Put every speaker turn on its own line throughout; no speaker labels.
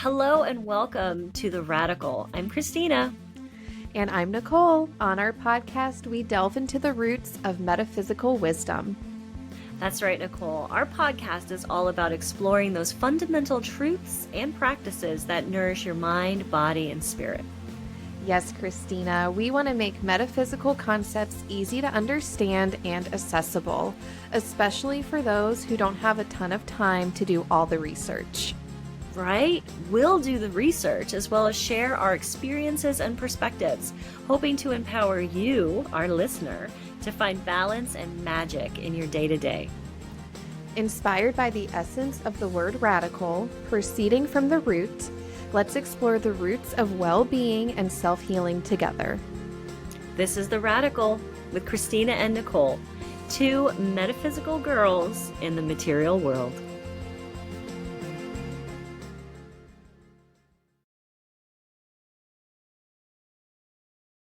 Hello and welcome to The Radical. I'm Christina.
And I'm Nicole. On our podcast, we delve into the roots of metaphysical wisdom.
That's right, Nicole. Our podcast is all about exploring those fundamental truths and practices that nourish your mind, body, and spirit.
Yes, Christina, we want to make metaphysical concepts easy to understand and accessible, especially for those who don't have a ton of time to do all the research.
Right? We'll do the research as well as share our experiences and perspectives, hoping to empower you, our listener, to find balance and magic in your day-to-day.
Inspired by the essence of the word radical, proceeding from the root, let's explore the roots of well-being and self-healing together.
This is The Radical with Christina and Nicole, two metaphysical girls in the material world.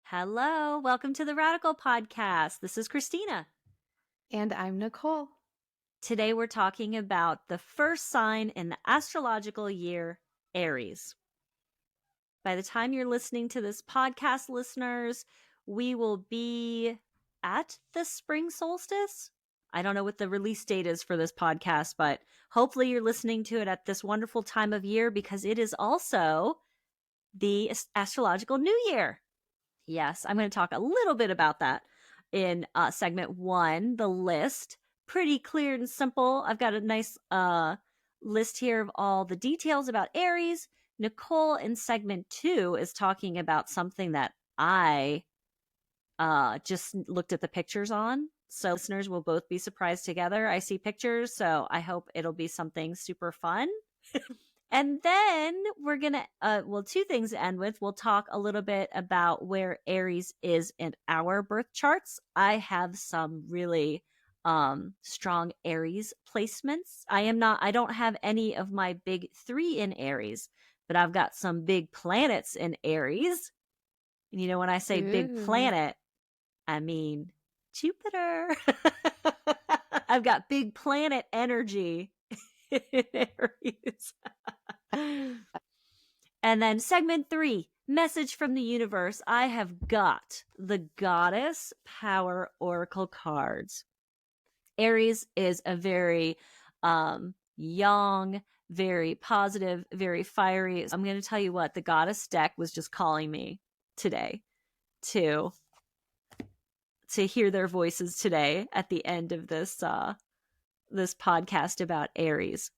Hello, welcome to the Radical Podcast. This is Christina.
And I'm Nicole.
Today we're talking about the first sign in the astrological year, Aries. By the time you're listening to this podcast, listeners, we will be at the spring solstice. I don't know what the release date is for this podcast, but hopefully you're listening to it at this wonderful time of year because it is also the astrological new year. Yes, I'm going to talk a little bit about that in segment 1, the list. Pretty clear and simple. I've got a nice list here of all the details about Aries. Nicole in segment 2 is talking about something that I just looked at the pictures on. So listeners will both be surprised together. I see pictures, so I hope it'll be something super fun. And then we're going to, two things to end with. We'll talk a little bit about where Aries is in our birth charts. I have some really strong Aries placements. I don't have any of my big 3 in Aries, but I've got some big planets in Aries. And you know, when I say big planet, I mean Jupiter. I've got big planet energy in Aries. And then segment 3, message from the universe. I have got the Goddess Power Oracle cards. Aries is a very young, very positive, very fiery. I'm going to tell you what, the Goddess deck was just calling me today to hear their voices today at the end of this this podcast about Aries.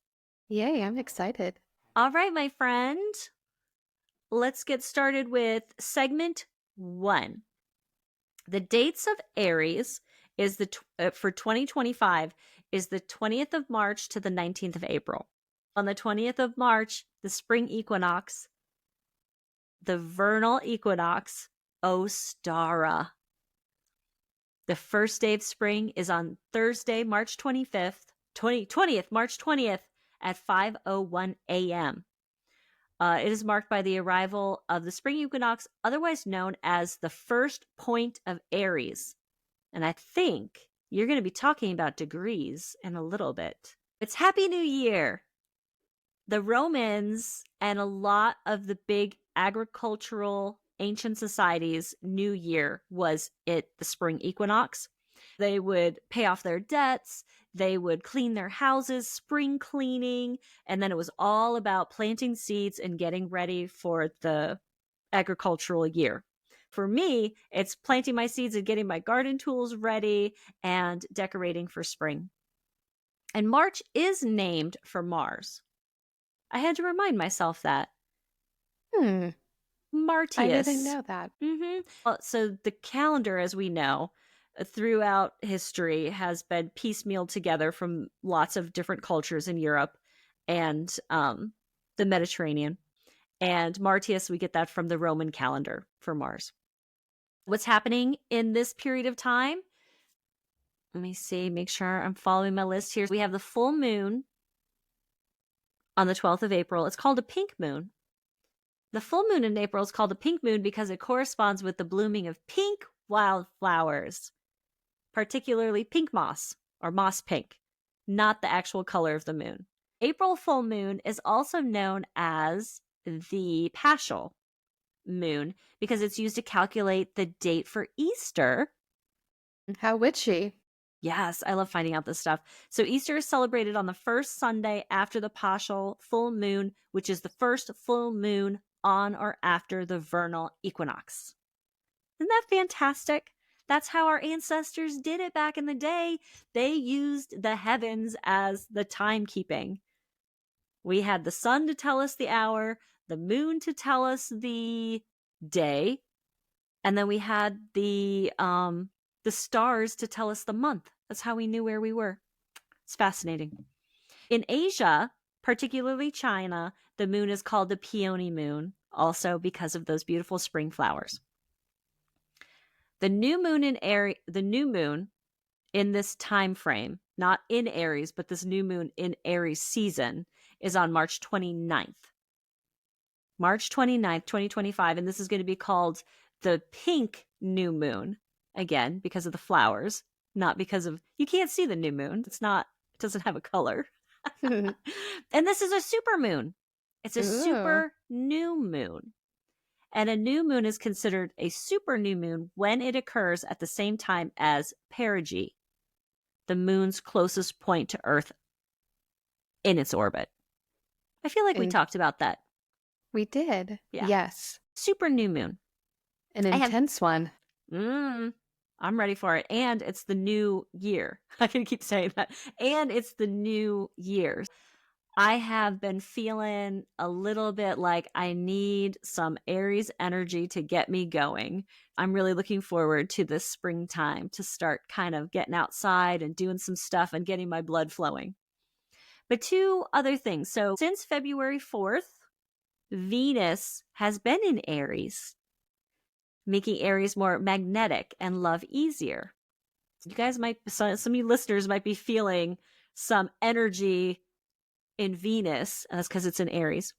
Yay, I'm excited.
All right, my friend. Let's get started with segment 1. The dates of Aries is for 2025 is the 20th of March to the 19th of April. On the 20th of March, the spring equinox, the vernal equinox, Ostara. The first day of spring is on Thursday, March 20th, March 20th at 5:01 a.m. It is marked by the arrival of the spring equinox, otherwise known as the first point of Aries. And I think you're going to be talking about degrees in a little bit. It's Happy New Year. The Romans and a lot of the big agricultural ancient societies' New Year was the spring equinox. They would pay off their debts. They would clean their houses, spring cleaning, and then it was all about planting seeds and getting ready for the agricultural year. For me, it's planting my seeds and getting my garden tools ready and decorating for spring. And March is named for Mars. I had to remind myself that. Martius.
I didn't know that.
Well, so the calendar, as we know, throughout history has been piecemealed together from lots of different cultures in Europe and the Mediterranean. And Martius, we get that from the Roman calendar for Mars. What's happening in this period of time? Let me see, make sure I'm following my list here. We have the full moon on the 12th of April. It's called a pink moon. The full moon in April is called a pink moon because it corresponds with the blooming of pink wildflowers, particularly pink moss or moss pink, not the actual color of the moon. April full moon is also known as the Paschal moon because it's used to calculate the date for Easter.
How witchy.
Yes, I love finding out this stuff. So Easter is celebrated on the first Sunday after the Paschal full moon, which is the first full moon on or after the vernal equinox. Isn't that fantastic? That's how our ancestors did it back in the day. They used the heavens as the timekeeping. We had the sun to tell us the hour, the moon to tell us the day, and then we had the stars to tell us the month. That's how we knew where we were. It's fascinating. In Asia, particularly China, the moon is called the peony moon, also because of those beautiful spring flowers. The new moon in this time frame, not in Aries, but this new moon in Aries season, is on March 29th. March 29th, 2025, and this is going to be called the pink new moon, again, because of the flowers, not because of, you can't see the new moon. It doesn't have a color. And this is a super moon. It's a super new moon. And a new moon is considered a super new moon when it occurs at the same time as perigee, the moon's closest point to Earth in its orbit. I feel like we talked about that.
We did.
Yeah.
Yes.
Super new moon.
An intense one.
I'm ready for it. And it's the new year. I can keep saying that. And it's the new year. I have been feeling a little bit like I need some Aries energy to get me going. I'm really looking forward to this springtime to start kind of getting outside and doing some stuff and getting my blood flowing. But two other things. So since February 4th, Venus has been in Aries, making Aries more magnetic and love easier. You guys some of you listeners might be feeling some energy in Venus, and that's because it's in Aries.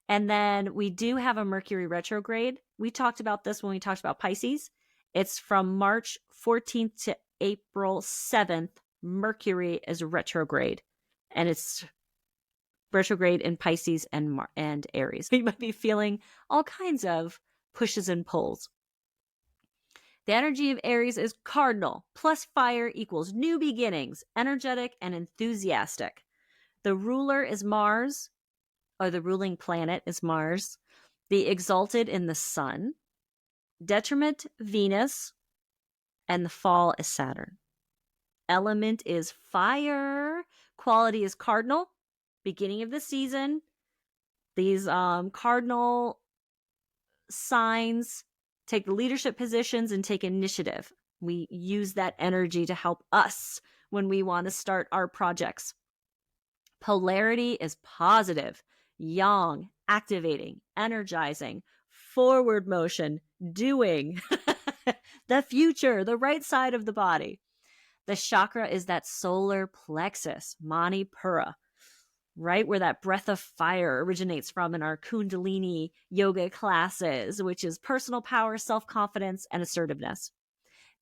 And then we do have a Mercury retrograde. We talked about this when we talked about Pisces. It's from March 14th to April 7th. Mercury is retrograde, and it's retrograde in Pisces and Aries. You might be feeling all kinds of pushes and pulls. The energy of Aries is cardinal, plus fire equals new beginnings, energetic and enthusiastic. The ruler is Mars, or the ruling planet is Mars. The exalted in the sun. Detriment, Venus. And the fall is Saturn. Element is fire. Quality is cardinal. Beginning of the season. These cardinal signs take the leadership positions and take initiative. We use that energy to help us when we want to start our projects. Polarity is positive, yang, activating, energizing, forward motion, doing, the future, the right side of the body. The chakra is that solar plexus, Manipura, right where that breath of fire originates from in our Kundalini yoga classes, which is personal power, self-confidence, and assertiveness.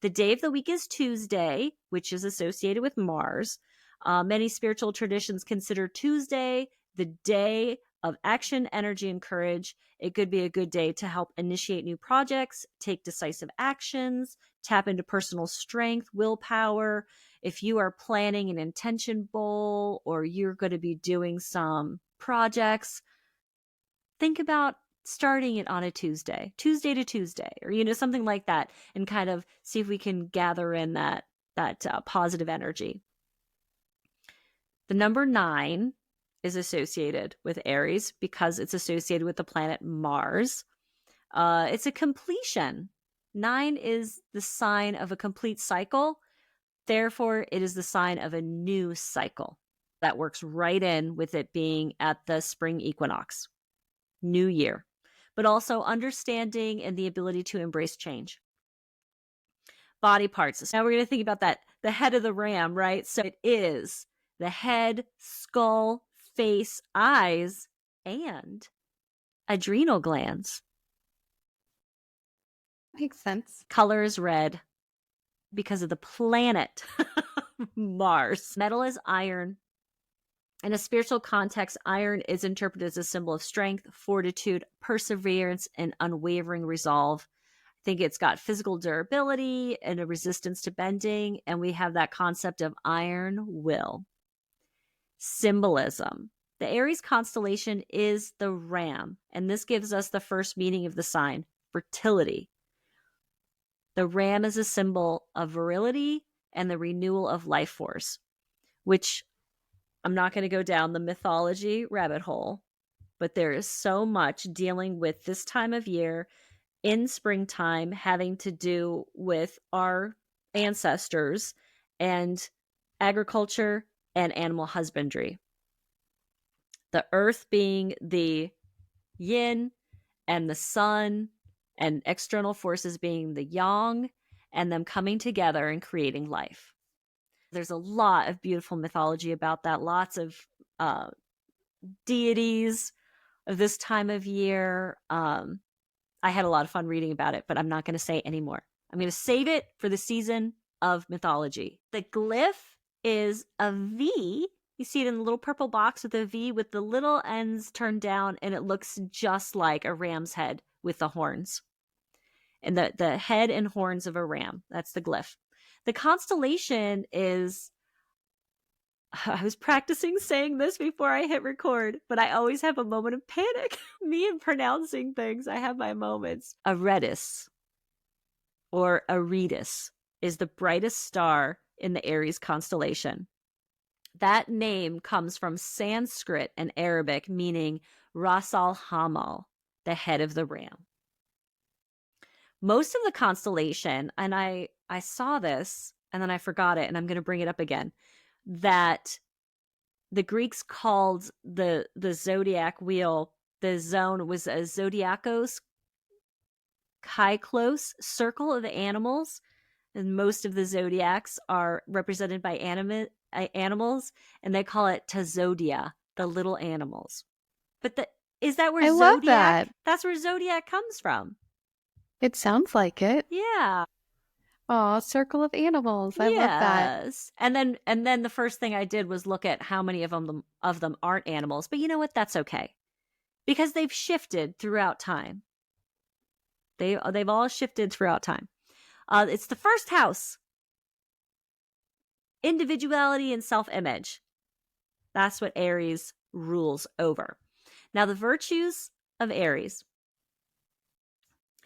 The day of the week is Tuesday, which is associated with Mars. Many spiritual traditions consider Tuesday the day of action, energy, and courage. It could be a good day to help initiate new projects, take decisive actions, tap into personal strength, willpower. If you are planning an intention bowl or you're going to be doing some projects, think about starting it on a Tuesday to Tuesday, or something like that, and kind of see if we can gather in that positive energy. The number 9 is associated with Aries because it's associated with the planet Mars. It's a completion. 9 is the sign of a complete cycle. Therefore, it is the sign of a new cycle. That works right in with it being at the spring equinox, new year, but also understanding and the ability to embrace change. Body parts. So now we're going to think about that, the head of the ram, right? So it is the head, skull, face, eyes, and adrenal glands.
Makes sense.
Color is red because of the planet Mars. Metal is iron. In a spiritual context, iron is interpreted as a symbol of strength, fortitude, perseverance, and unwavering resolve. I think it's got physical durability and a resistance to bending, and we have that concept of iron will. Symbolism. The Aries constellation is the ram, and this gives us the first meaning of the sign, fertility. The ram is a symbol of virility and the renewal of life force, which I'm not going to go down the mythology rabbit hole, but there is so much dealing with this time of year in springtime having to do with our ancestors and agriculture and animal husbandry. The earth being the yin and the sun and external forces being the yang, and them coming together and creating life. There's a lot of beautiful mythology about that, lots of deities of this time of year. I had a lot of fun reading about it, but I'm not going to say anymore. I'm going to save it for the season of mythology. The glyph is a V. You see it in the little purple box with a V with the little ends turned down, and it looks just like a ram's head with the horns. And the head and horns of a ram. That's the glyph. The constellation is, I was practicing saying this before I hit record, but I always have a moment of panic. Me and pronouncing things, I have my moments. Aretus or Aretus is the brightest star in the Aries constellation. That name comes from Sanskrit and Arabic, meaning Ras al Hamal, the head of the ram. Most of the constellation, and I saw this and then I forgot it, and I'm going to bring it up again, that the Greeks called the zodiac wheel, the zone was a zodiacos kyklos, circle of animals, and most of the zodiacs are represented by animals, and they call it tazodia, the little animals. But is that where
I
zodiac?
love that.
That's where zodiac comes from.
It sounds like it.
Yeah.
Aw, circle of animals. I love that.
Yes. And then the first thing I did was look at how many of them aren't animals. But you know what? That's okay. Because they've shifted throughout time. They've all shifted throughout time. It's the first house. Individuality and self-image. That's what Aries rules over. Now, the virtues of Aries.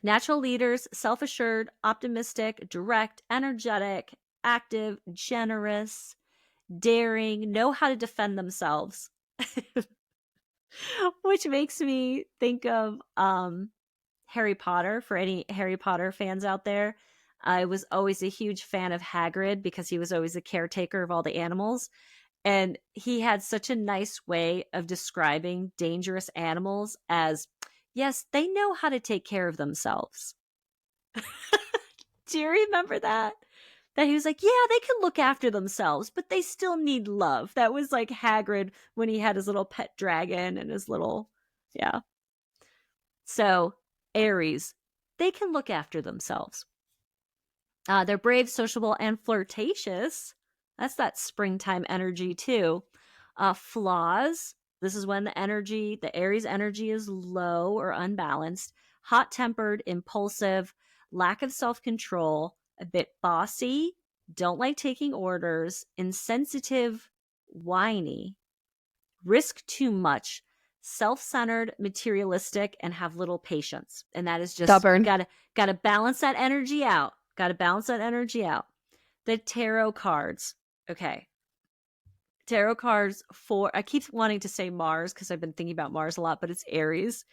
Natural leaders, self-assured, optimistic, direct, energetic, active, generous, daring, know how to defend themselves. Which makes me think of Harry Potter, for any Harry Potter fans out there. I was always a huge fan of Hagrid because he was always the caretaker of all the animals. And he had such a nice way of describing dangerous animals as, yes, they know how to take care of themselves. Do you remember that? That he was like, yeah, they can look after themselves, but they still need love. That was like Hagrid when he had his little pet dragon and his little, yeah. So, Aries, they can look after themselves. They're brave, sociable, and flirtatious. That's that springtime energy, too. Flaws. This is when the Aries energy is low or unbalanced. Hot-tempered, impulsive, lack of self-control, a bit bossy, don't like taking orders, insensitive, whiny, risk too much, self-centered, materialistic, and have little patience. And that is just
Stubborn.
gotta balance that energy out. Gotta balance that energy out. The tarot cards. Okay. Tarot cards for, I keep wanting to say Mars because I've been thinking about Mars a lot, but it's Aries,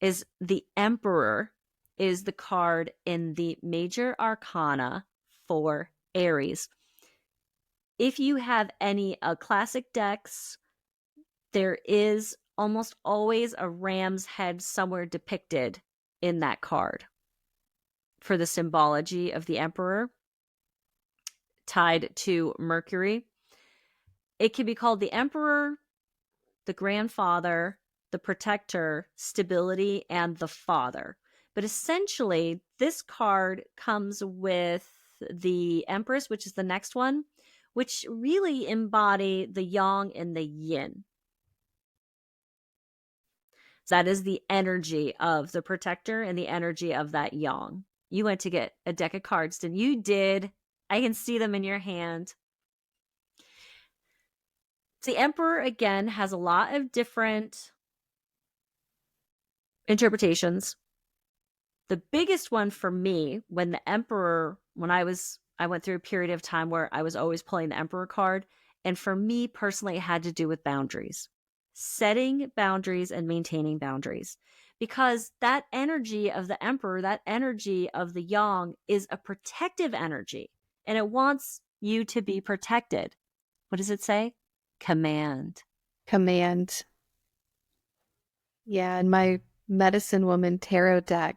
is the Emperor, is the card in the major arcana for Aries. If you have any classic decks, there is almost always a ram's head somewhere depicted in that card for the symbology of the Emperor tied to Mercury. It can be called the Emperor, the Grandfather, the Protector, Stability, and the Father. But essentially, this card comes with the Empress, which is the next one, which really embody the yang and the yin. That is the energy of the protector and the energy of that yang. You went to get a deck of cards, didn't you? You did. I can see them in your hand. The Emperor, again, has a lot of different interpretations. The biggest one for me, when the Emperor, I went through a period of time where I was always pulling the Emperor card. And for me personally, it had to do with boundaries, setting boundaries and maintaining boundaries. Because that energy of the Emperor, that energy of the Yang is a protective energy, and it wants you to be protected. What does it say? Command.
Command. Yeah, in my Medicine Woman tarot deck,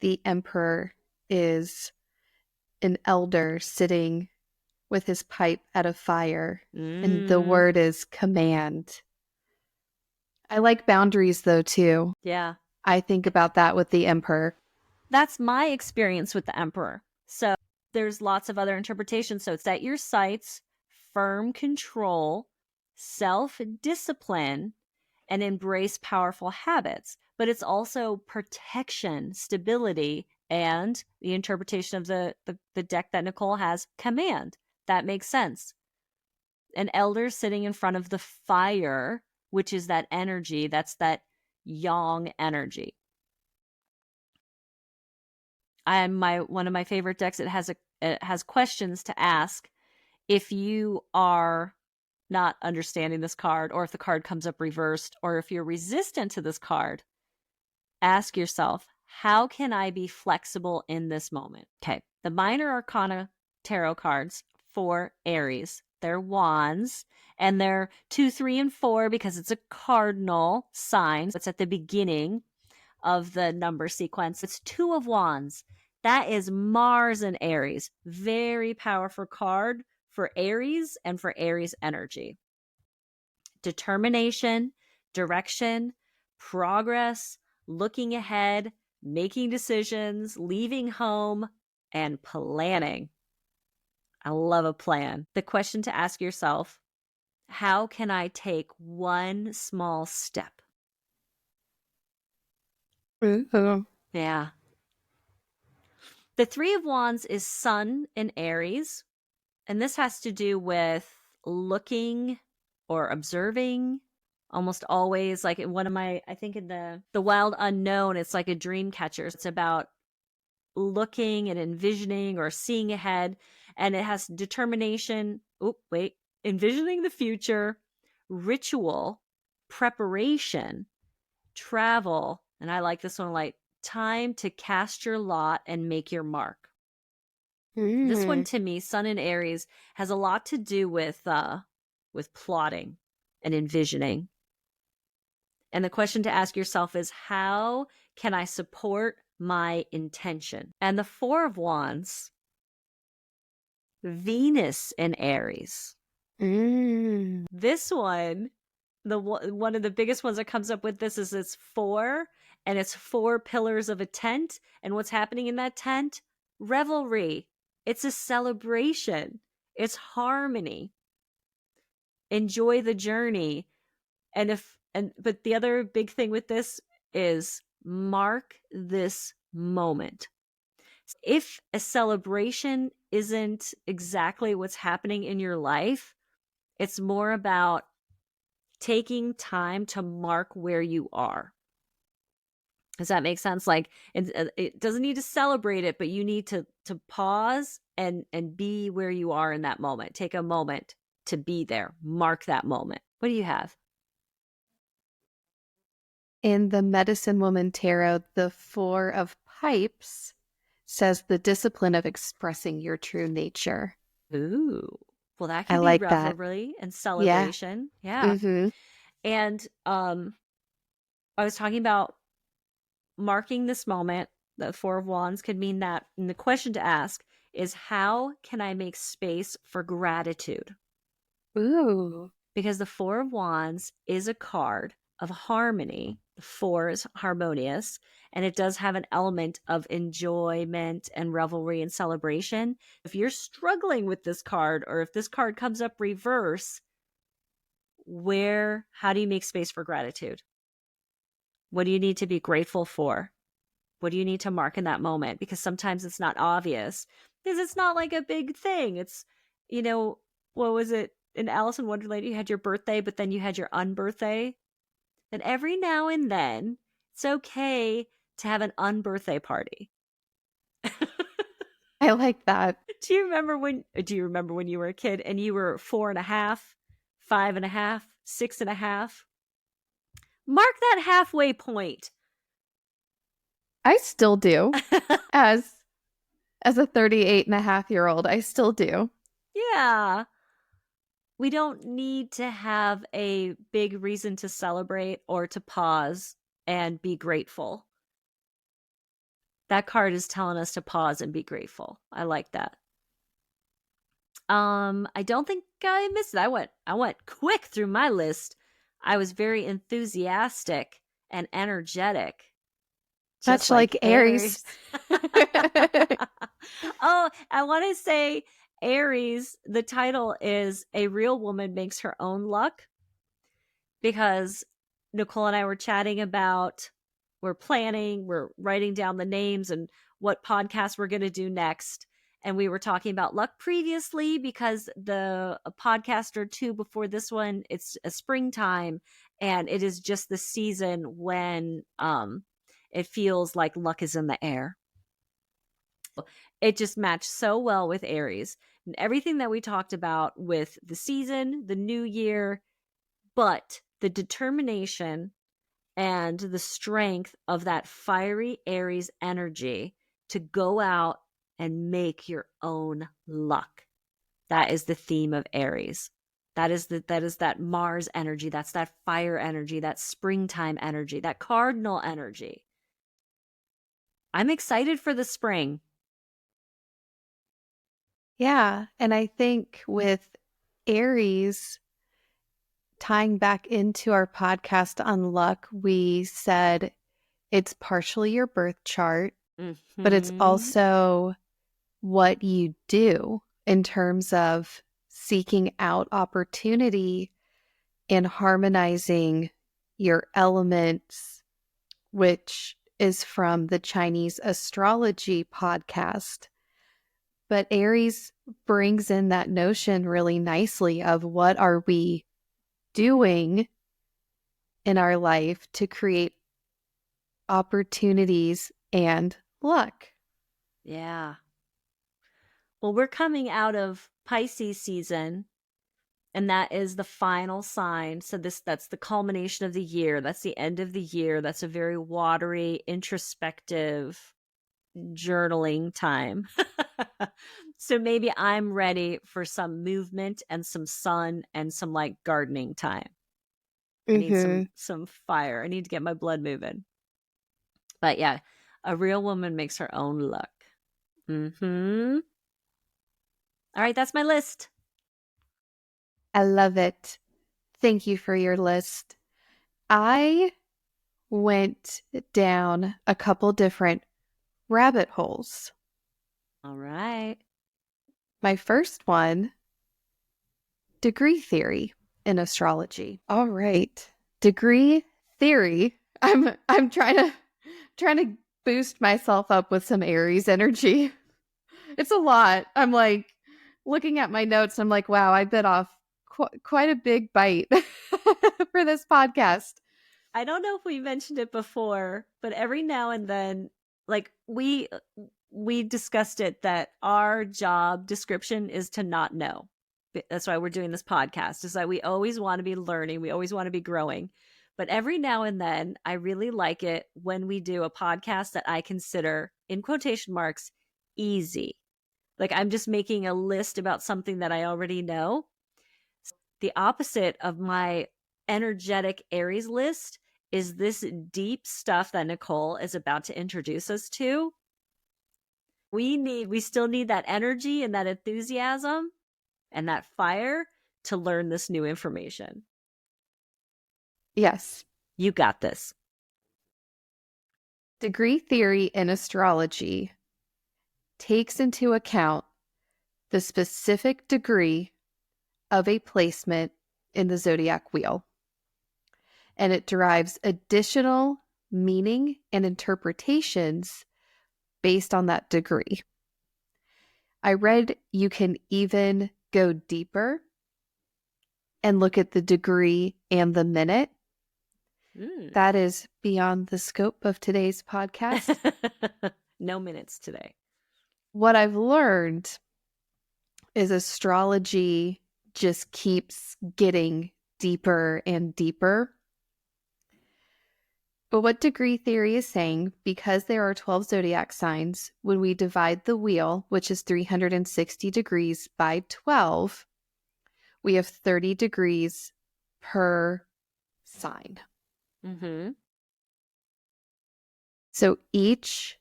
the Emperor is an elder sitting with his pipe at a fire, and the word is command. I like boundaries, though, too.
Yeah.
I think about that with the Emperor.
That's my experience with the Emperor. So there's lots of other interpretations. So set your sights, firm control, self-discipline, and embrace powerful habits. But it's also protection, stability, and the interpretation of the deck that Nicole has, command. That makes sense. An elder sitting in front of the fire, which is that energy, that's that yang energy. One of my favorite decks, it has questions to ask if you are not understanding this card, or if the card comes up reversed, or if you're resistant to this card. Ask yourself, how can I be flexible in this moment? Okay, the Minor Arcana tarot cards for Aries, they're wands, and they're 2, 3, and 4 because it's a cardinal sign. It's at the beginning of the number sequence. It's 2 of wands. That is Mars and Aries. Very powerful card for Aries and for Aries energy. Determination, direction, progress, looking ahead, making decisions, leaving home, and planning. I love a plan. The question to ask yourself, how can I take one small step?
Ooh.
Yeah. The 3 of Wands is Sun in Aries, and this has to do with looking or observing. Almost always, like in one of my, I think in the Wild Unknown, it's like a dream catcher. It's about looking and envisioning or seeing ahead, and it has determination. Envisioning the future, ritual, preparation, travel, and I like this one, like time to cast your lot and make your mark. This one, to me, Sun in Aries, has a lot to do with plotting and envisioning. And the question to ask yourself is, how can I support my intention? And the 4 of Wands, Venus in Aries. This one, one of the biggest ones that comes up with this is it's 4, and it's 4 pillars of a tent. And what's happening in that tent? Revelry. It's a celebration. It's harmony. Enjoy the journey. But the other big thing with this is mark this moment. If a celebration isn't exactly what's happening in your life, it's more about taking time to mark where you are. Does that make sense? Like it doesn't need to celebrate it, but you need to pause and be where you are in that moment. Take a moment to be there. Mark that moment. What do you have?
In the Medicine Woman tarot, the 4 of Pipes says the discipline of expressing your true nature.
Ooh. Well, that can
I
be
like
revelry and celebration. Yeah.
Mm-hmm.
And I was talking about marking this moment. The 4 of Wands could mean that. And the question to ask is, how can I make space for gratitude?
Ooh.
Because the 4 of Wands is a card of harmony. The 4 is harmonious, and it does have an element of enjoyment and revelry and celebration. If you're struggling with this card, or if this card comes up reverse, how do you make space for gratitude? What do you need to be grateful for? What do you need to mark in that moment? Because sometimes it's not obvious, because it's not like a big thing. It's, what was it in Alice in Wonderland? You had your birthday, but then you had your unbirthday. And every now and then, it's okay to have an unbirthday party.
I like that.
Do you remember when you were a kid and you were 4.5, 5.5, 6.5? Mark that halfway point.
I still do. As a 38-and-a-half-year-old, I still do.
Yeah. We don't need to have a big reason to celebrate or to pause and be grateful. That card is telling us to pause and be grateful. I like that. I don't think I missed it. I went quick through my list. I was very enthusiastic and energetic.
Much like Aries.
Oh, I want to say Aries, the title is A Real Woman Makes Her Own Luck, because Nicole and I were chatting about, we're writing down the names and what podcast we're going to do next. And we were talking about luck previously, because a podcast or two before this one, it's a springtime, and it is just the season when it feels like luck is in the air. It just matched so well with Aries and everything that we talked about with the season, the new year, but the determination and the strength of that fiery Aries energy to go out and make your own luck. That is the theme of Aries. That is that Mars energy. That's that fire energy, that springtime energy, that cardinal energy. I'm excited for the spring.
Yeah. And I think with Aries, tying back into our podcast on luck, we said it's partially your birth chart, but it's also what you do in terms of seeking out opportunity and harmonizing your elements, which is from the Chinese astrology podcast. But Aries brings in that notion really nicely of what are we doing in our life to create opportunities and luck.
Yeah. Well, we're coming out of Pisces season, and that is the final sign. So that's the culmination of the year. That's the end of the year. That's a very watery, introspective, journaling time. So maybe I'm ready for some movement and some sun and some like gardening time. I need some fire. I need to get my blood moving. But yeah, a real woman makes her own luck. All right, that's my list.
I love it. Thank you for your list. I went down a couple different rabbit holes.
All right.
My first one, degree theory in astrology. All right. Degree theory. I'm trying to boost myself up with some Aries energy. It's a lot. I'm like looking at my notes. I'm like, wow, I bit off quite a big bite for this podcast.
I don't know if we mentioned it before, but every now and then, like we discussed it, that our job description is to not know. That's why we're doing this podcast, is that we always want to be learning. We always want to be growing. But every now and then, I really like it when we do a podcast that I consider, in quotation marks, easy. Like I'm just making a list about something that I already know. The opposite of my energetic Aries list is this deep stuff that Nicole is about to introduce us to. We still need that energy and that enthusiasm and that fire to learn this new information.
Yes.
You got this.
Degree theory in astrology takes into account the specific degree of a placement in the zodiac wheel, and it derives additional meaning and interpretations based on that degree. I read you can even go deeper and look at the degree and the minute. That is beyond the scope of today's podcast.
No minutes today.
What I've learned is astrology just keeps getting deeper and deeper. But what degree theory is saying, because there are 12 zodiac signs, when we divide the wheel, which is 360 degrees by 12, we have 30 degrees per sign.
Mm-hmm.
So each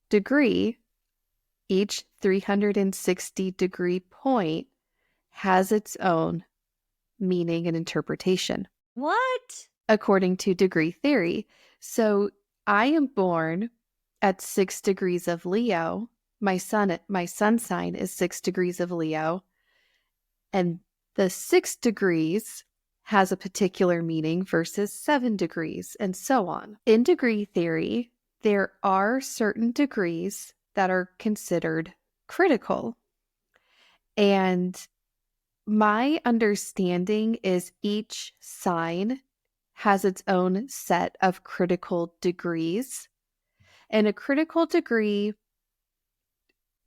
degree, each 360 degree point has its own meaning and interpretation.
What?
According to degree theory. So I am born at 6 degrees of Leo. My sun sign is 6 degrees of Leo. And the 6 degrees has a particular meaning versus 7 degrees, and so on. In degree theory, there are certain degrees that are considered critical. And my understanding is each sign has its own set of critical degrees. And a critical degree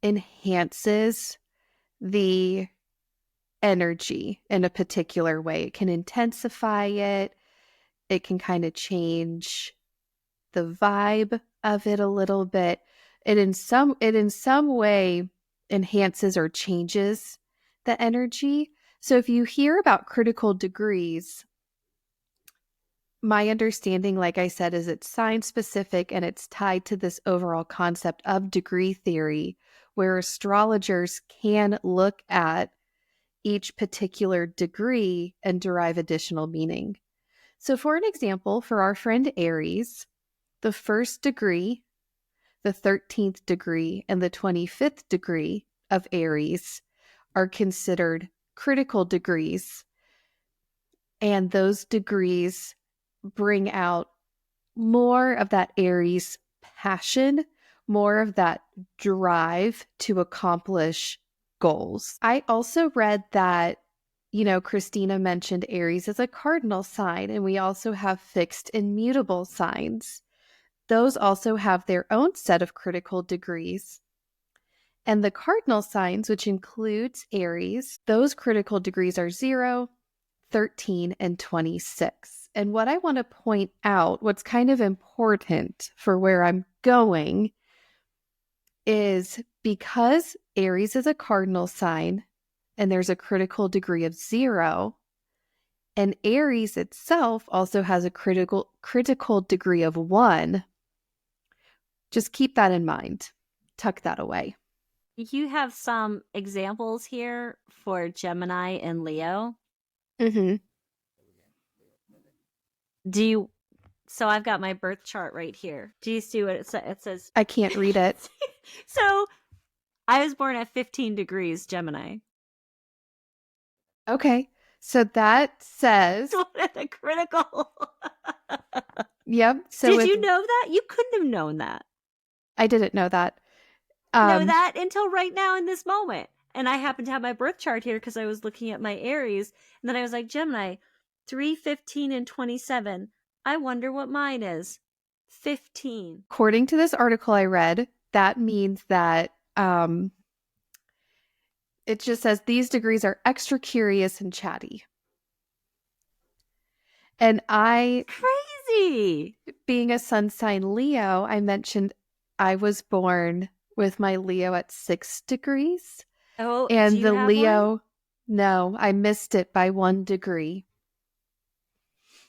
enhances the energy in a particular way. It can intensify it. It can kind of change the vibe of it a little bit. It in some way enhances or changes the energy. So if you hear about critical degrees, my understanding, like I said, is it's sign specific and it's tied to this overall concept of degree theory, where astrologers can look at each particular degree and derive additional meaning. So for an example, for our friend Aries, the first degree, the 13th degree, and the 25th degree of Aries are considered critical degrees. And those degrees bring out more of that Aries passion, more of that drive to accomplish goals. I also read that, Christina mentioned Aries as a cardinal sign, and we also have fixed and mutable signs. Those also have their own set of critical degrees. And the cardinal signs, which includes Aries, those critical degrees are 0, 13, and 26. And what I want to point out, what's kind of important for where I'm going, is because Aries is a cardinal sign and there's a critical degree of 0, and Aries itself also has a critical degree of 1. Just keep that in mind. Tuck that away.
You have some examples here for Gemini and Leo.
Mm-hmm.
So I've got my birth chart right here. Do you see what it says? It says
I can't read it.
So I was born at 15 degrees Gemini.
Okay. So that says
What a critical.
Yep. So
Did you know that? You couldn't have known that.
I didn't know that.
Know that until right now in this moment. And I happen to have my birth chart here because I was looking at my Aries. And then I was like, Gemini, 3, 15, and 27. I wonder what mine is. 15.
According to this article I read, that means that it just says these degrees are extra curious and chatty. And
Crazy.
Being a sun sign Leo, I mentioned I was born with my Leo at 6 degrees.
Oh,
and
do you
the
have
Leo,
one?
No, I missed it by 1 degree.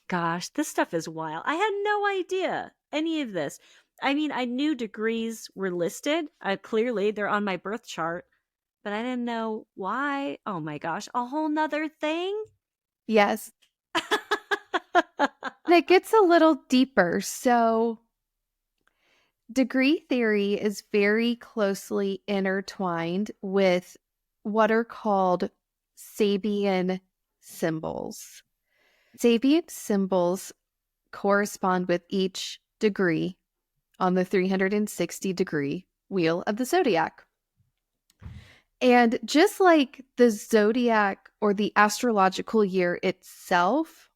Gosh, this stuff is wild. I had no idea any of this. I mean, I knew degrees were listed. Clearly, they're on my birth chart, but I didn't know why. Oh my gosh, a whole nother thing?
Yes. it gets a little deeper. So degree theory is very closely intertwined with what are called Sabian symbols. Sabian symbols correspond with each degree on the 360-degree wheel of the zodiac. And just like the zodiac or the astrological year itself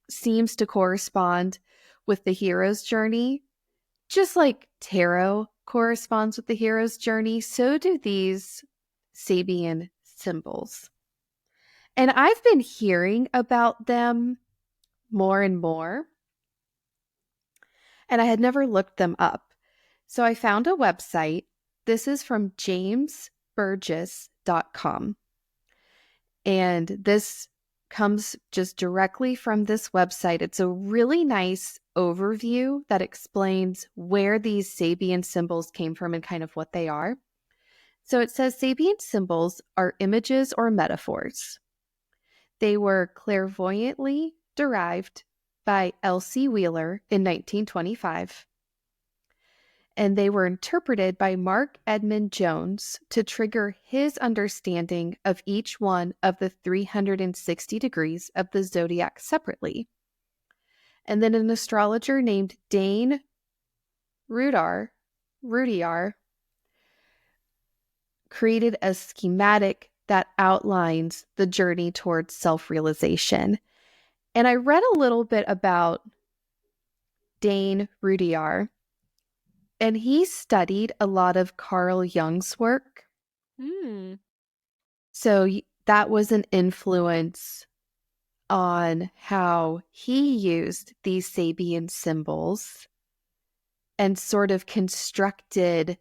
seems to correspond with the hero's journey, just like tarot corresponds with the hero's journey, so do these Sabian symbols. And I've been hearing about them more and more, and I had never looked them up. So I found a website. This is from jamesburgess.com. And this comes just directly from this website. It's a really nice overview that explains where these Sabian symbols came from and kind of what they are. So it says Sabian symbols are images or metaphors. They were clairvoyantly derived by Elsie Wheeler in 1925. And they were interpreted by Mark Edmund Jones to trigger his understanding of each one of the 360 degrees of the zodiac separately. And then an astrologer named Dane Rudyar created a schematic that outlines the journey towards self-realization. And I read a little bit about Dane Rudyar, and he studied a lot of Carl Jung's work. So that was an influence on how he used these Sabian symbols and sort of constructed,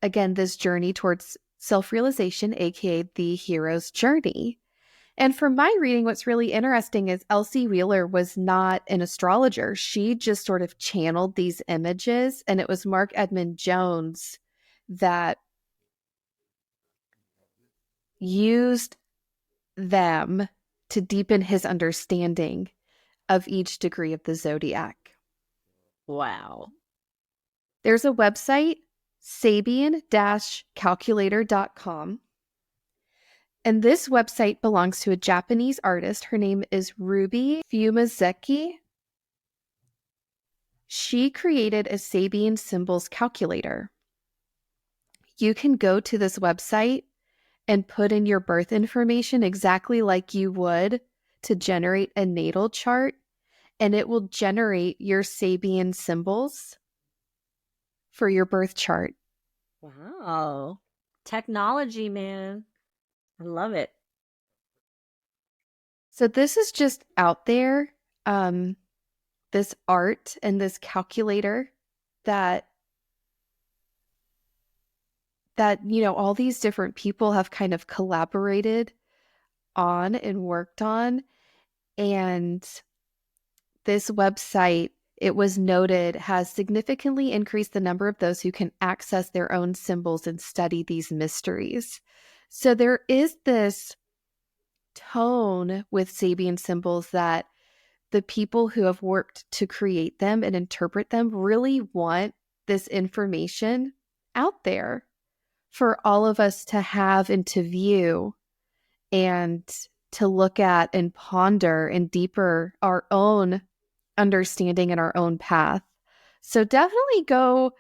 again, this journey towards self-realization, aka the hero's journey. And from my reading, what's really interesting is Elsie Wheeler was not an astrologer. She just sort of channeled these images, and it was Mark Edmund Jones that used them to deepen his understanding of each degree of the zodiac.
Wow.
There's a website, sabian-calculator.com. And this website belongs to a Japanese artist. Her name is Ruby Fumazeki. She created a Sabian symbols calculator. You can go to this website and put in your birth information exactly like you would to generate a natal chart, and it will generate your Sabian symbols for your birth chart.
Wow. Technology, man. I love it.
So this is just out there, this art and this calculator that all these different people have kind of collaborated on and worked on. And this website, it was noted, has significantly increased the number of those who can access their own symbols and study these mysteries. So there is this tone with Sabian symbols that the people who have worked to create them and interpret them really want this information out there for all of us to have and to view and to look at and ponder and deeper our own understanding and our own path. So definitely go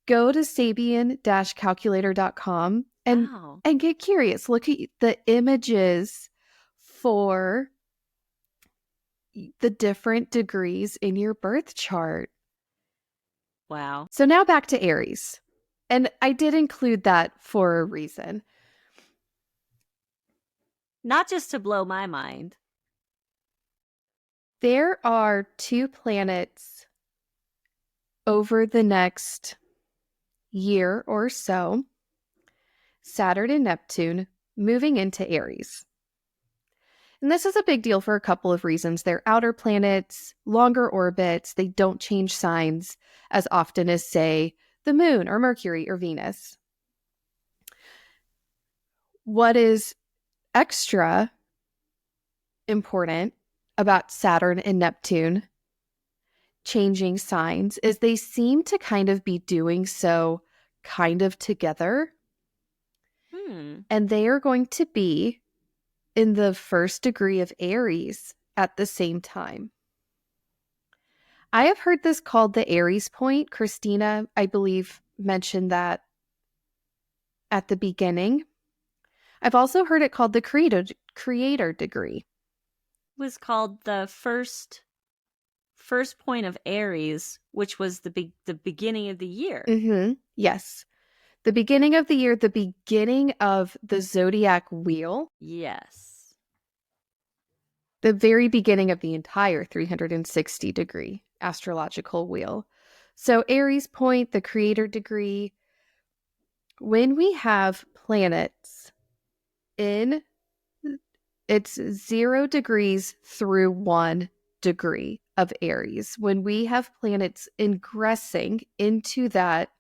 to sabian-calculator.com and
Wow.
and get curious. Look at the images for the different degrees in your birth chart.
Wow.
So now back to Aries. And I did include that for a reason.
Not just to blow my mind.
There are 2 planets over the next year or so, Saturn and Neptune, moving into Aries. And this is a big deal for a couple of reasons. They're outer planets, longer orbits, they don't change signs as often as, say, the moon or Mercury or Venus. What is extra important about Saturn and Neptune changing signs is they seem to kind of be doing so kind of together. And they are going to be in the first degree of Aries at the same time. I have heard this called the Aries point. Christina, I believe, mentioned that at the beginning. I've also heard it called the creator degree.
It was called the first point of Aries, which was the beginning of the year.
Mm-hmm. Yes. The beginning of the year, the beginning of the zodiac wheel.
Yes.
The very beginning of the entire 360-degree astrological wheel. So Aries point, the creator degree. When we have planets in, it's 0 degrees through 1 degree of Aries. When we have planets ingressing into that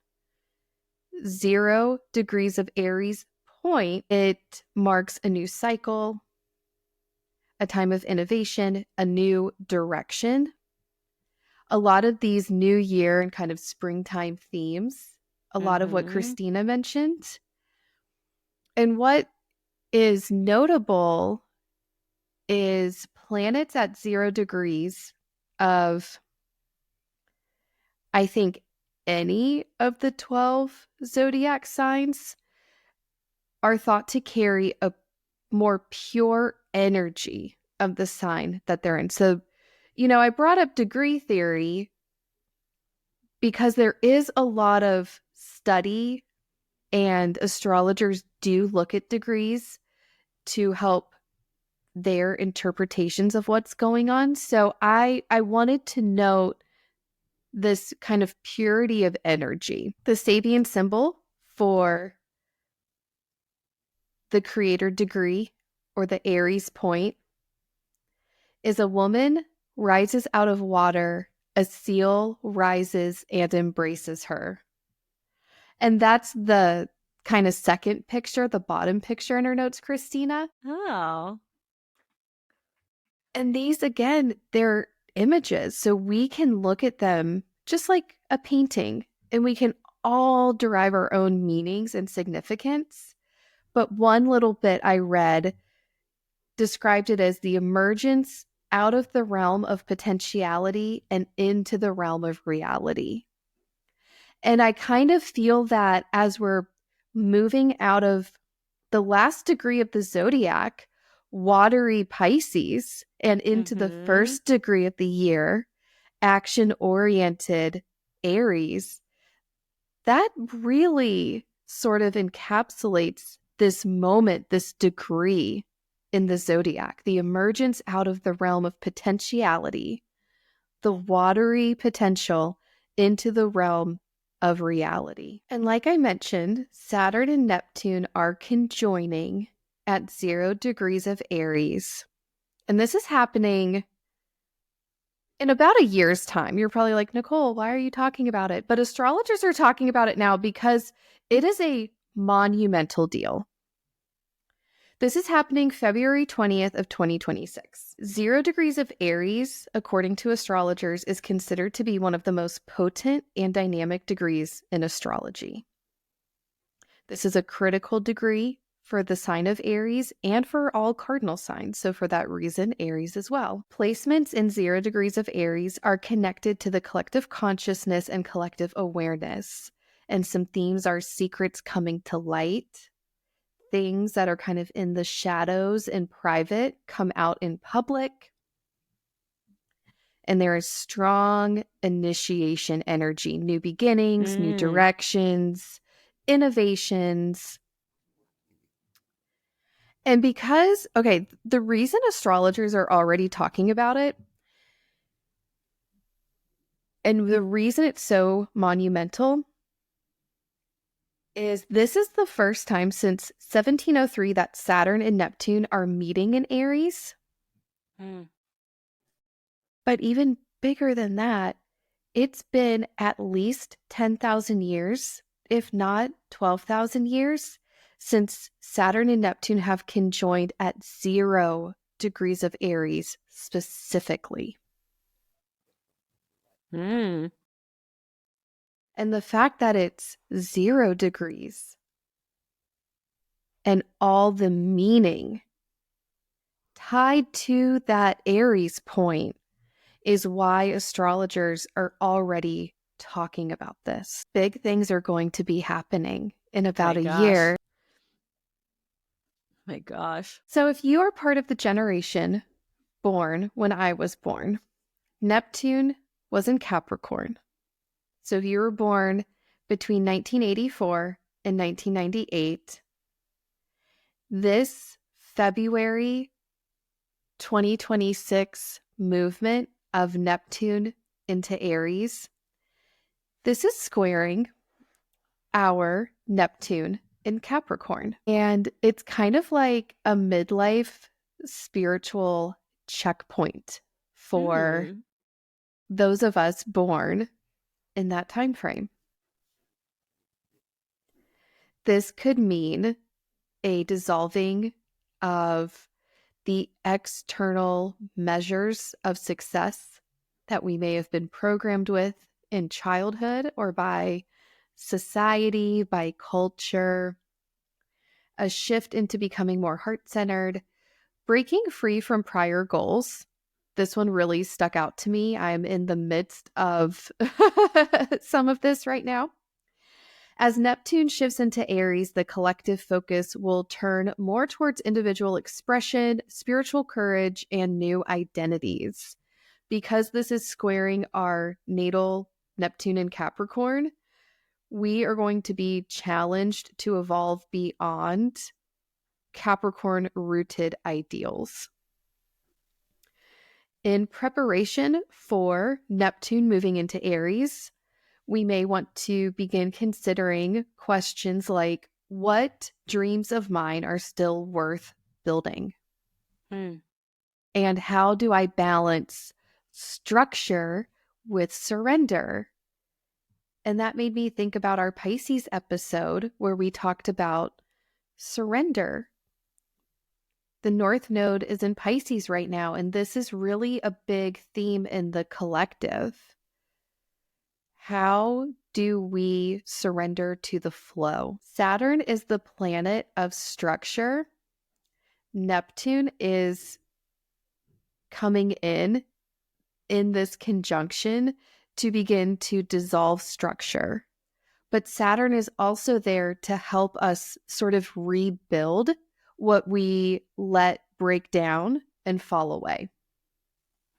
0 degrees of Aries point, it marks a new cycle, a time of innovation, a new direction. A lot of these new year and kind of springtime themes, a lot of what Christina mentioned. And what is notable is planets at 0 degrees of, I think, any of the 12 zodiac signs are thought to carry a more pure energy of the sign that they're in. So, I brought up degree theory because there is a lot of study and astrologers do look at degrees to help their interpretations of what's going on. So I wanted to note this kind of purity of energy. The Sabian symbol for the creator degree or the Aries point is a woman rises out of water, a seal rises and embraces her. And that's the kind of second picture, the bottom picture in her notes, Christina.
Oh.
And these, again, they're images. So we can look at them just like a painting and we can all derive our own meanings and significance. But one little bit I read described it as the emergence out of the realm of potentiality and into the realm of reality. And I kind of feel that as we're moving out of the last degree of the zodiac, watery Pisces, and into the first degree of the year, action-oriented Aries, that really sort of encapsulates this moment, this degree in the zodiac, the emergence out of the realm of potentiality, the watery potential into the realm of reality. And like I mentioned, Saturn and Neptune are conjoining at 0 degrees of Aries. And this is happening in about a year's time. You're probably like, Nicole, why are you talking about it? But astrologers are talking about it now because it is a monumental deal. This is happening February 20th of 2026. 0 degrees of Aries, according to astrologers, is considered to be one of the most potent and dynamic degrees in astrology. This is a critical degree for the sign of Aries and for all cardinal signs. So for that reason, Aries as well. Placements in 0 degrees of Aries are connected to the collective consciousness and collective awareness. And some themes are secrets coming to light. Things that are kind of in the shadows and private come out in public. And there is strong initiation energy, new beginnings, new directions, innovations. And because, the reason astrologers are already talking about it, and the reason it's so monumental, is this is the first time since 1703 that Saturn and Neptune are meeting in Aries. But even bigger than that, it's been at least 10,000 years, if not 12,000 years, since Saturn and Neptune have conjoined at 0 degrees of Aries specifically.
Mm.
And the fact that it's 0 degrees and all the meaning tied to that Aries point is why astrologers are already talking about this. Big things are going to be happening in about a year.
My gosh.
So if you are part of the generation born when I was born, Neptune was in Capricorn. So if you were born between 1984 and 1998, this February 2026 movement of Neptune into Aries, this is squaring our Neptune in Capricorn. And it's kind of like a midlife spiritual checkpoint for those of us born in that time frame. This could mean a dissolving of the external measures of success that we may have been programmed with in childhood or by society, by culture, a shift into becoming more heart-centered, breaking free from prior goals. This one really stuck out to me. I'm in the midst of some of this right now. As Neptune shifts into Aries, the collective focus will turn more towards individual expression, spiritual courage, and new identities. Because this is squaring our natal Neptune in Capricorn, we are going to be challenged to evolve beyond Capricorn-rooted ideals. In preparation for Neptune moving into Aries, we may want to begin considering questions like, what dreams of mine are still worth building? And how do I balance structure with surrender? And that made me think about our Pisces episode where we talked about surrender. The North Node is in Pisces right now, and this is really a big theme in the collective. How do we surrender to the flow? Saturn is the planet of structure. Neptune is coming in this conjunction to begin to dissolve structure. But Saturn is also there to help us sort of rebuild what we let break down and fall away.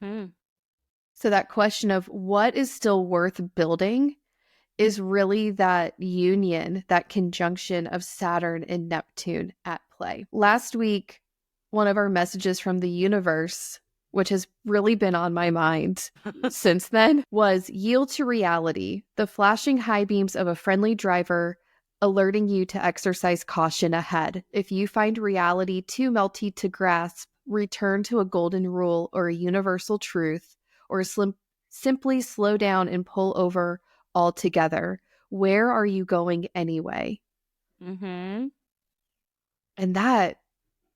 So that question of what is still worth building is really that union, that conjunction of Saturn and Neptune at play. Last week, one of our messages from the universe, which has really been on my mind since then, was yield to reality, the flashing high beams of a friendly driver alerting you to exercise caution ahead. If you find reality too melty to grasp, return to a golden rule or a universal truth, or simply slow down and pull over altogether. Where are you going anyway? And that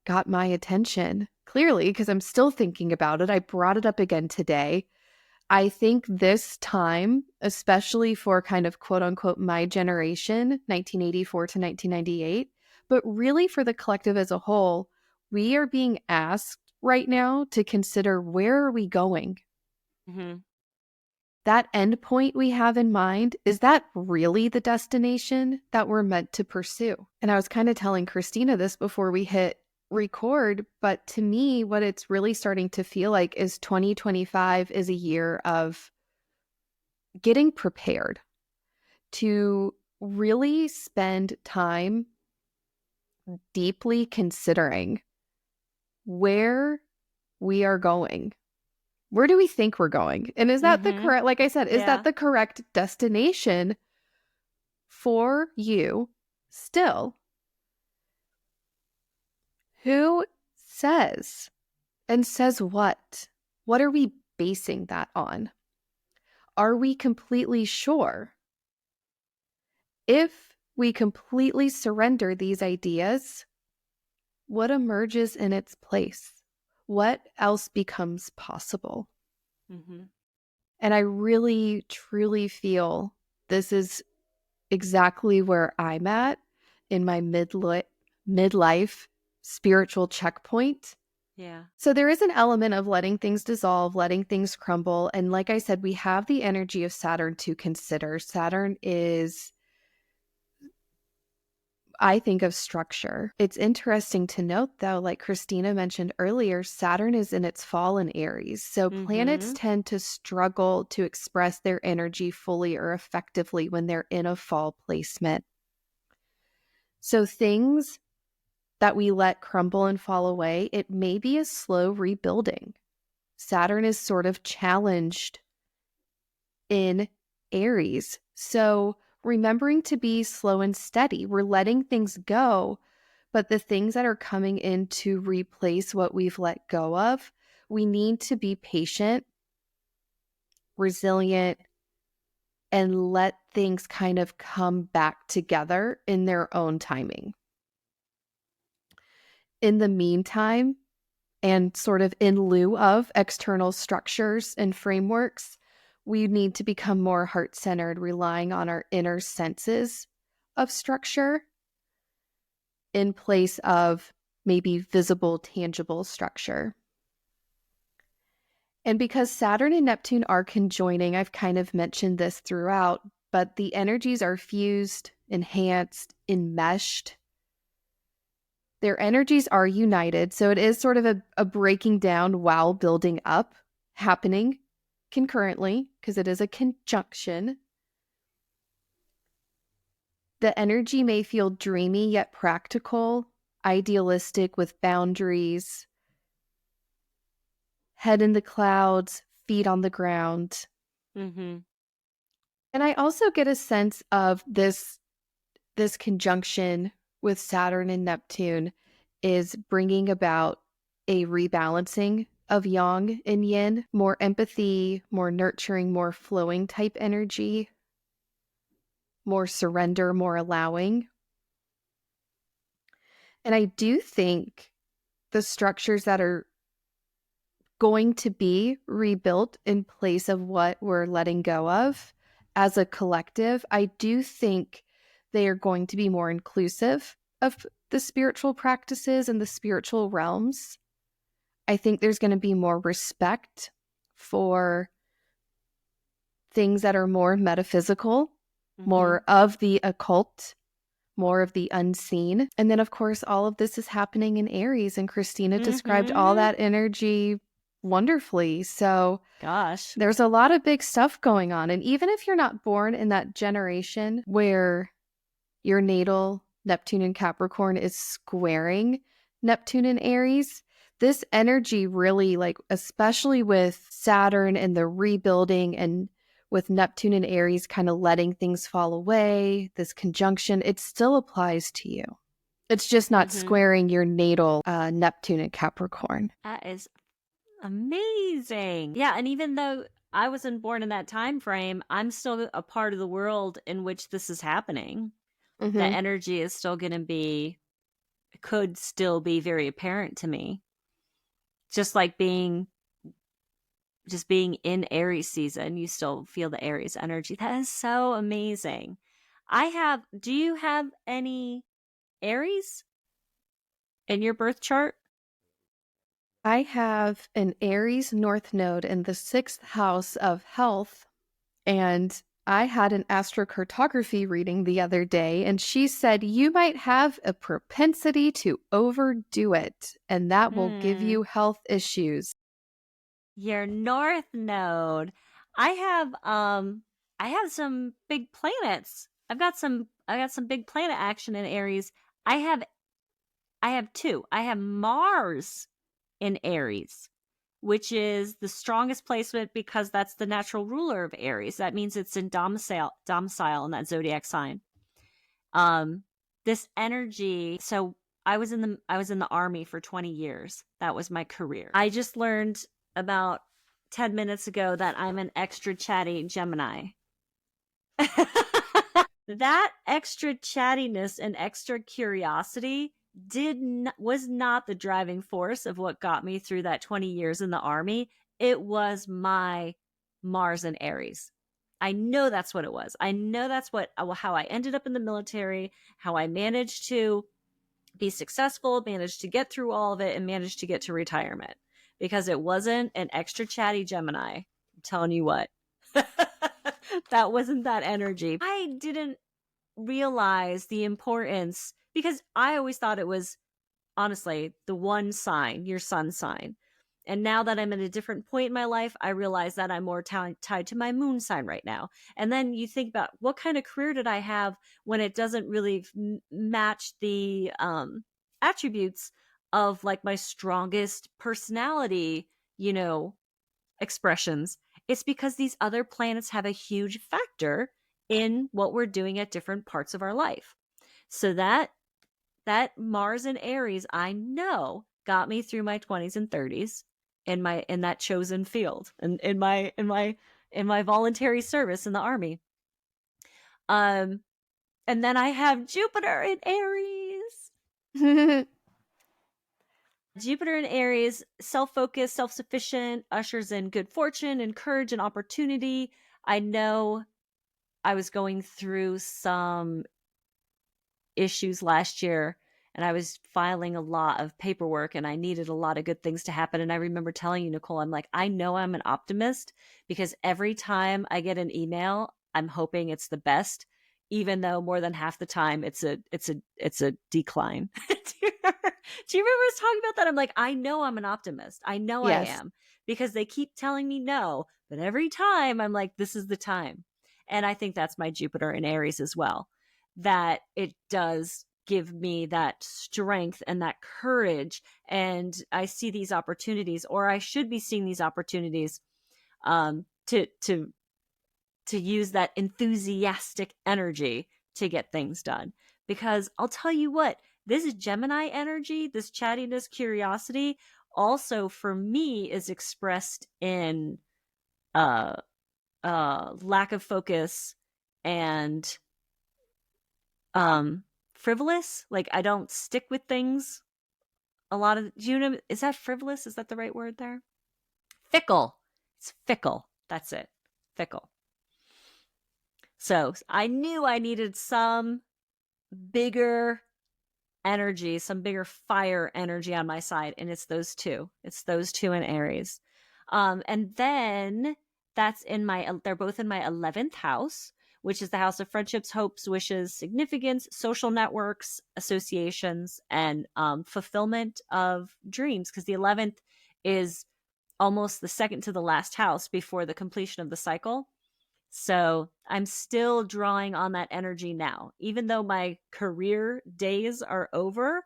got my attention, clearly, because I'm still thinking about it. I brought it up again today. I think this time, especially for kind of quote unquote my generation, 1984 to 1998, but really for the collective as a whole, we are being asked right now to consider, where are we going? That end point we have in mind, is that really the destination that we're meant to pursue? And I was kind of telling Christina this before we hit record, but to me, what it's really starting to feel like is 2025 is a year of getting prepared to really spend time deeply considering where we are going. Where do we think we're going? And is that the correct, like I said, is that the correct destination for you still? Who says, and says what? What are we basing that on? Are we completely sure? If we completely surrender these ideas, what emerges in its place? what else becomes possible?
Mm-hmm.
And I really, truly feel this is exactly where I'm at in my midlife spiritual checkpoint.
Yeah.
So there is an element of letting things dissolve, letting things crumble. And like I said, we have the energy of Saturn to consider. Saturn is, I think, of structure. It's interesting to note, though, like Christina mentioned earlier, Saturn is in its fall in Aries. So planets
Mm-hmm.
tend to struggle to express their energy fully or effectively when they're in a fall placement. So things that we let crumble and fall away, it may be a slow rebuilding. Saturn is sort of challenged in Aries. So remembering to be slow and steady, we're letting things go, but the things that are coming in to replace what we've let go of, we need to be patient, resilient, and let things kind of come back together in their own timing. In the meantime, and sort of in lieu of external structures and frameworks, we need to become more heart-centered, relying on our inner senses of structure in place of maybe visible, tangible structure. And because Saturn and Neptune are conjoining, I've kind of mentioned this throughout, but the energies are fused, enhanced, enmeshed. Their energies are united. So it is sort of a breaking down while building up happening concurrently because it is a conjunction. The energy may feel dreamy yet practical, idealistic with boundaries, head in the clouds, feet on the ground.
Mm-hmm.
And I also get a sense of this conjunction with Saturn and Neptune is bringing about a rebalancing of yang and yin, more empathy, more nurturing, more flowing type energy, more surrender, more allowing. And I do think the structures that are going to be rebuilt in place of what we're letting go of as a collective, I do think they are going to be more inclusive of the spiritual practices and the spiritual realms. I think there's going to be more respect for things that are more metaphysical,
Mm-hmm.
more of the occult, more of the unseen. And then, of course, all of this is happening in Aries, and Christina described all
Mm-hmm.
that energy wonderfully. So
Gosh.
there's a lot of big stuff going on. And even if you're not born in that generation where your natal Neptune and Capricorn is squaring Neptune and Aries, this energy really, like, especially with Saturn and the rebuilding and with Neptune and Aries kind of letting things fall away, this conjunction, it still applies to you. It's just not
Mm-hmm.
squaring your natal Neptune and Capricorn.
That is amazing. Yeah, and even though I wasn't born in that time frame, I'm still a part of the world in which this is happening. That
Mm-hmm.
energy is still going to be, could still be very apparent to me. Just like being in Aries season, you still feel the Aries energy. That is so amazing. Do you have any Aries in your birth chart?
I have an Aries North Node in the sixth house of health, and I had an astrocartography reading the other day, and she said you might have a propensity to overdo it, and that will give you health issues.
Your North Node. I have some big planets. I got some big planet action in Aries. I have I have two. I have Mars in Aries, which is the strongest placement because that's the natural ruler of Aries. That means it's in domicile in that zodiac sign. Um this energy, so I was in the army for 20 years. That was my career. I just learned about 10 minutes ago that I'm an extra chatty Gemini. That extra chattiness and extra curiosity was not the driving force of what got me through that 20 years in the Army. It was my Mars and Aries. I know that's what it was. I know that's how I ended up in the military, how I managed to be successful, managed to get through all of it, and managed to get to retirement, because it wasn't an extra chatty Gemini. I'm telling you what. That wasn't that energy. I didn't realize the importance, because I always thought it was honestly the one sign, your sun sign. And now that I'm at a different point in my life, I realize that I'm more tied to my moon sign right now. And then you think about, what kind of career did I have when it doesn't really match the attributes of like my strongest personality, expressions. It's because these other planets have a huge factor in what we're doing at different parts of our life. So that Mars and Aries, I know, got me through my 20s and 30s in that chosen field, and in my voluntary service in the Army. Um and then I have Jupiter in Aries. Jupiter in Aries, self-focused, self-sufficient, ushers in good fortune and courage and opportunity. I know I was going through some issues last year, and I was filing a lot of paperwork, and I needed a lot of good things to happen. And I remember telling you, Nicole, I'm like, I know I'm an optimist, because every time I get an email, I'm hoping it's the best, even though more than half the time it's a decline. Do you remember us talking about that? I'm like, I know I'm an optimist. I know I
Yes.
am, because they keep telling me no, but every time I'm like, this is the time. And I think that's my Jupiter in Aries as well, that it does give me that strength and that courage. And I see these opportunities, or I should be seeing these opportunities, to use that enthusiastic energy to get things done. Because I'll tell you what, this is Gemini energy, this chattiness, curiosity, also for me is expressed in lack of focus and frivolous. Like, I don't stick with things a lot of, is that frivolous? Is that the right word there? Fickle. It's fickle. That's it. Fickle. So I knew I needed some bigger energy, some bigger fire energy on my side. And it's those two. It's those two in Aries. And then they're both in my 11th house, which is the house of friendships, hopes, wishes, significance, social networks, associations, and fulfillment of dreams. Because the 11th is almost the second to the last house before the completion of the cycle. So I'm still drawing on that energy now. Even though my career days are over,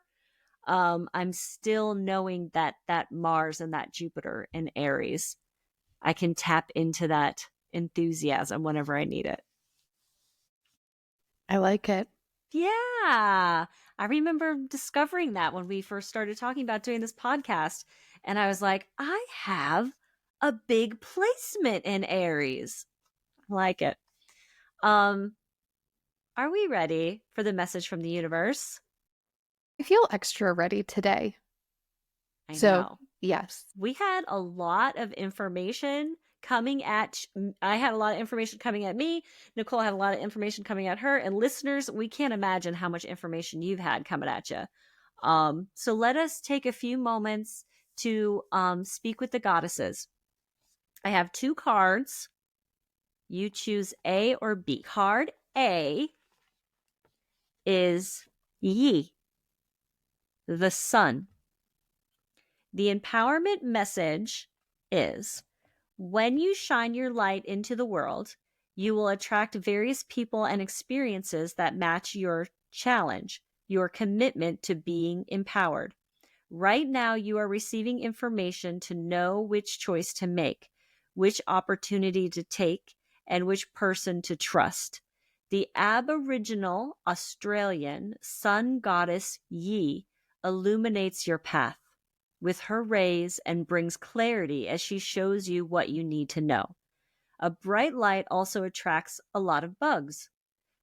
I'm still knowing that Mars and that Jupiter in Aries, I can tap into that enthusiasm whenever I need it.
I like it.
Yeah. I remember discovering that when we first started talking about doing this podcast. And I was like, I have a big placement in Aries. I like it. Um, are we ready for the message from the universe?
I feel extra ready today.
I
So,
know.
yes.
We had a lot of information coming at I had a lot of information coming at me. Nicole had a lot of information coming at her, and listeners, we can't imagine how much information you've had coming at you. So let us take a few moments to speak with the goddesses. I have two cards. You choose A or B. Card A is Yi, the sun. The empowerment message is: when you shine your light into the world, you will attract various people and experiences that match your challenge, your commitment to being empowered. Right now, you are receiving information to know which choice to make, which opportunity to take, and which person to trust. The Aboriginal Australian sun goddess Yi illuminates your path with her rays and brings clarity as she shows you what you need to know. A bright light also attracts a lot of bugs.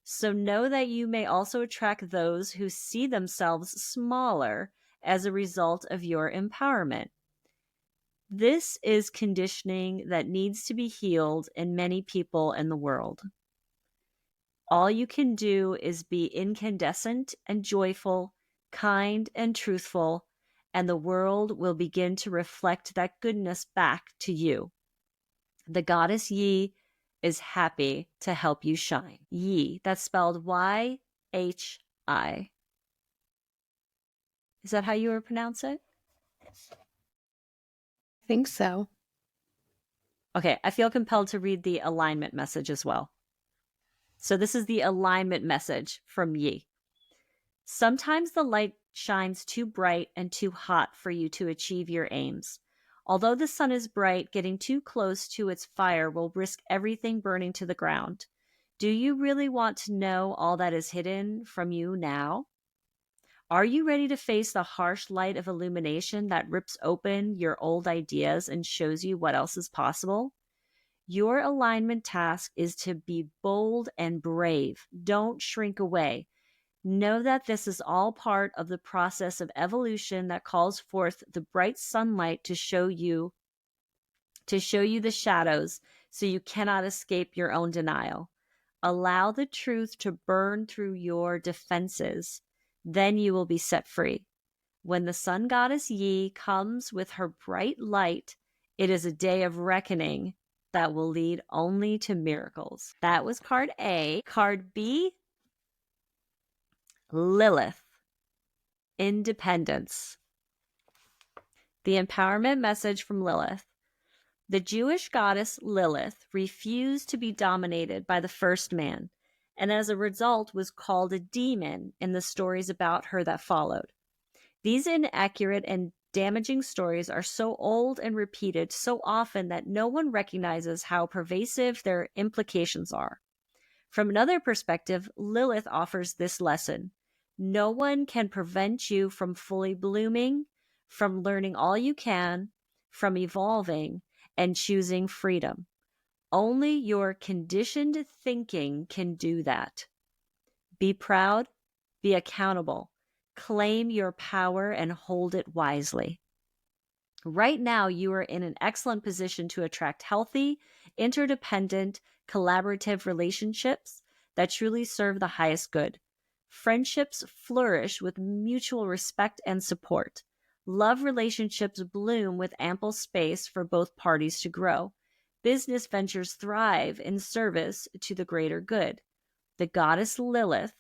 So know that you may also attract those who see themselves smaller as a result of your empowerment. This is conditioning that needs to be healed in many people in the world. All you can do is be incandescent and joyful, kind and truthful, and the world will begin to reflect that goodness back to you. The goddess Yi is happy to help you shine. Yi, that's spelled Yhi. Is that how you would pronounce it?
I think so.
Okay, I feel compelled to read the alignment message as well. So this is the alignment message from Yi. Sometimes the light shines too bright and too hot for you to achieve your aims. Although the sun is bright, getting too close to its fire will risk everything burning to the ground. Do you really want to know all that is hidden from you now? Are you ready to face the harsh light of illumination that rips open your old ideas and shows you what else is possible? Your alignment task is to be bold and brave. Don't shrink away. Know that this is all part of the process of evolution that calls forth the bright sunlight to show you the shadows so you cannot escape your own denial. Allow the truth to burn through your defenses. Then you will be set free. When the sun goddess Yi comes with her bright light, it is a day of reckoning that will lead only to miracles. That was card A. Card B, Lilith, independence. The empowerment message from Lilith. The Jewish goddess Lilith refused to be dominated by the first man, and as a result was called a demon in the stories about her that followed. These inaccurate and damaging stories are so old and repeated so often that no one recognizes how pervasive their implications are. From another perspective, Lilith offers this lesson. No one can prevent you from fully blooming, from learning all you can, from evolving, and choosing freedom. Only your conditioned thinking can do that. Be proud, be accountable, claim your power, and hold it wisely. Right now, you are in an excellent position to attract healthy, interdependent, collaborative relationships that truly serve the highest good. Friendships flourish with mutual respect and support. Love relationships bloom with ample space for both parties to grow. Business ventures thrive in service to the greater good. The goddess Lilith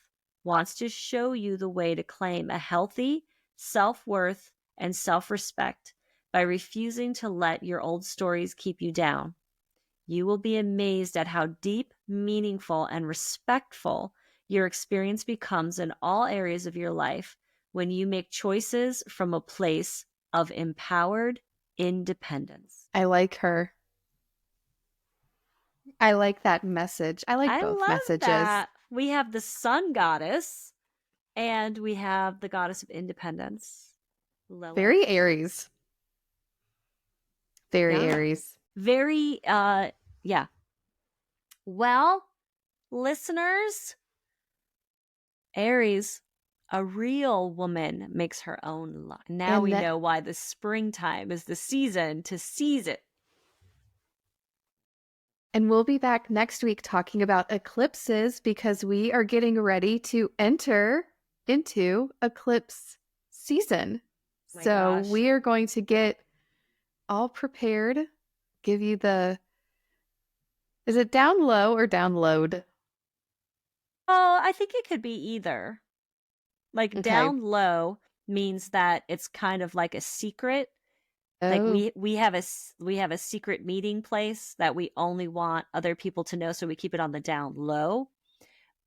wants to show you the way to claim a healthy self-worth and self-respect by refusing to let your old stories keep you down. You will be amazed at how deep, meaningful, and respectful your experience becomes in all areas of your life when you make choices from a place of empowered independence.
I like her. I like that message. I like
I
both
love
messages.
that. We have the sun goddess and we have the goddess of independence. Lilith.
Very Aries. Very
Yeah.
Aries.
Very, yeah. Well, listeners, Aries, a real woman makes her own luck. Now we know why the springtime is the season to seize it.
And we'll be back next week talking about eclipses because we are getting ready to enter into eclipse season. So we are going to get all prepared, give you the, is it down low or download?
Oh, I think it could be either. Like down low means that it's kind of like a secret. Like we have a secret meeting place that we only want other people to know, so we keep it on the down low.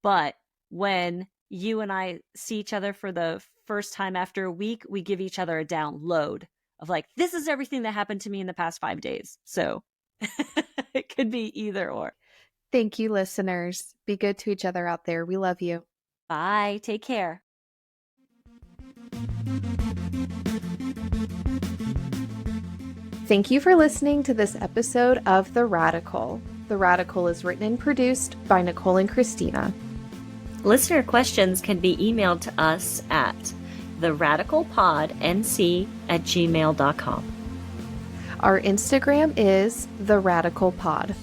But when you and I see each other for the first time after a week, we give each other a download of like, this is everything that happened to me in the past 5 days. So it could be either or.
Thank you, listeners. Be good to each other out there. We love you.
Bye. Take care.
Thank you for listening to this episode of The Radical. The Radical is written and produced by Nicole and Christina.
Listener questions can be emailed to us at theradicalpodnc@gmail.com.
Our Instagram is theradicalpod.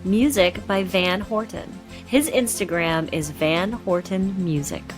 Music by Van Horton. His Instagram is Van Horton Music.